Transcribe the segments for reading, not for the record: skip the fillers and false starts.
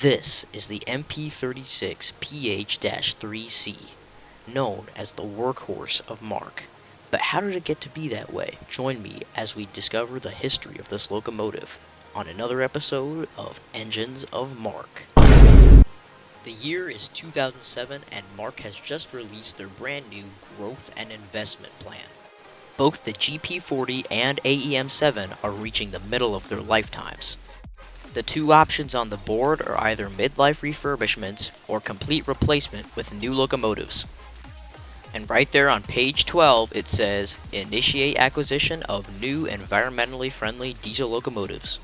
This is the MP36PH-3C, known as the workhorse of MARC. But how did it get to be that way? Join me as we discover the history of this locomotive on another episode of Engines of MARC. The year is 2007 and MARC has just released their brand new growth and investment plan. Both the GP40 and AEM7 are reaching the middle of their lifetimes. The two options on the board are either mid-life refurbishments or complete replacement with new locomotives. And right there on page 12 it says, initiate acquisition of new environmentally friendly diesel locomotives.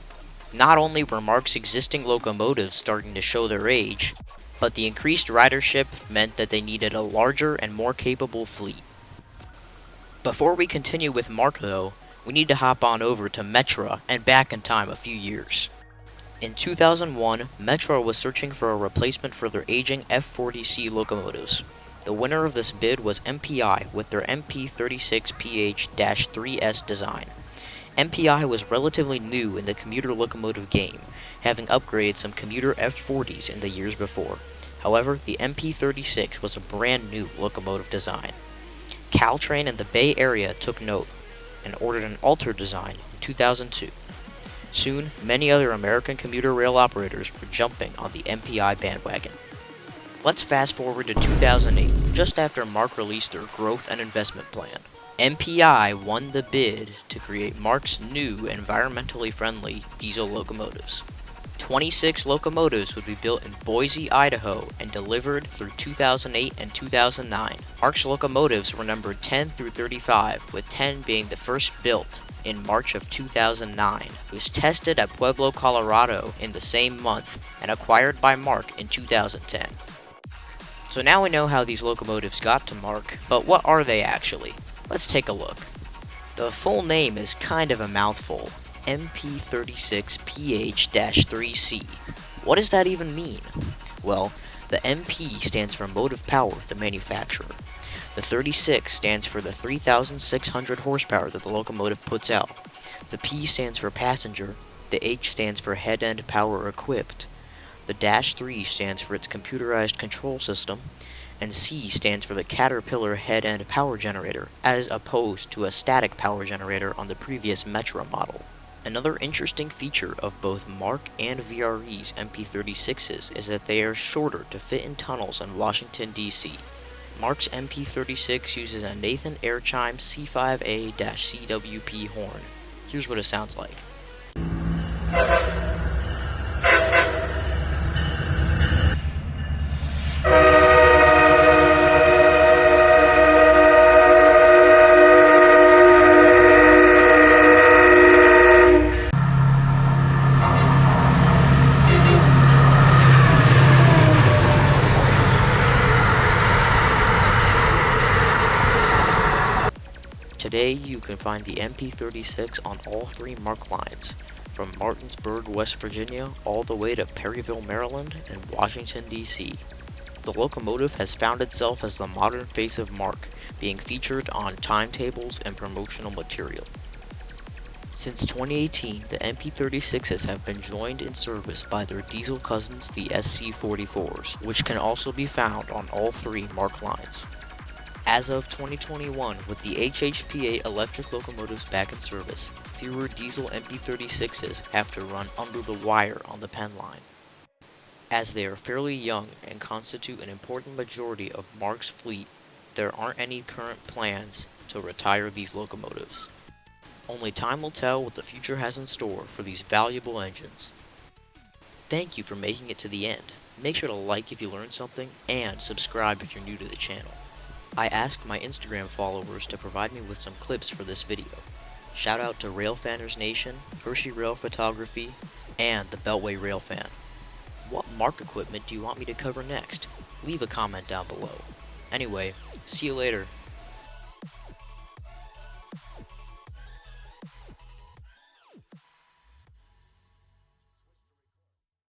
Not only were MARC's existing locomotives starting to show their age, but the increased ridership meant that they needed a larger and more capable fleet. Before we continue with MARC though, we need to hop on over to Metra and back in time a few years. In 2001, Metra was searching for a replacement for their aging F40C locomotives. The winner of this bid was MPI with their MP36PH-3S design. MPI was relatively new in the commuter locomotive game, having upgraded some commuter F40s in the years before. However, the MP36 was a brand new locomotive design. Caltrain in the Bay Area took note and ordered an altered design in 2002. Soon, many other American commuter rail operators were jumping on the MPI bandwagon. Let's fast forward to 2008, just after MARC released their growth and investment plan. MPI won the bid to create MARC's new environmentally friendly diesel locomotives. 26 locomotives would be built in Boise, Idaho, and delivered through 2008 and 2009. MARC's locomotives were numbered 10 through 35, with 10 being the first built in March of 2009. It was tested at Pueblo, Colorado in the same month, and acquired by MARC in 2010. So now we know how these locomotives got to MARC, but what are they actually? Let's take a look. The full name is kind of a mouthful. MP36PH-3C. What does that even mean? Well, the MP stands for motive power, the manufacturer. The 36 stands for the 3,600 horsepower that the locomotive puts out. The P stands for passenger. The H stands for head-end power equipped. The -3 stands for its computerized control system, and C stands for the Caterpillar head-end power generator, as opposed to a static power generator on the previous Metra model. Another interesting feature of both MARC and VRE's MP36s is that they are shorter to fit in tunnels in Washington, D.C. MARC's MP36 uses a Nathan Airchime C5A-CWP horn. Here's what it sounds like. Today, you can find the MP36 on all three MARC lines, from Martinsburg, West Virginia, all the way to Perryville, Maryland, and Washington, D.C. The locomotive has found itself as the modern face of MARC, being featured on timetables and promotional material. Since 2018, the MP36s have been joined in service by their diesel cousins, the SC44s, which can also be found on all three MARC lines. As of 2021, with the HHPA electric locomotives back in service, fewer diesel MP36s have to run under the wire on the pen line. As they are fairly young and constitute an important majority of MARC's fleet, there aren't any current plans to retire these locomotives. Only time will tell what the future has in store for these valuable engines. Thank you for making it to the end. Make sure to like if you learned something, and subscribe if you're new to the channel. I asked my Instagram followers to provide me with some clips for this video. Shout out to Railfanners Nation, Hershey Rail Photography, and the Beltway Railfan. What MARC equipment do you want me to cover next? Leave a comment down below. Anyway, see you later.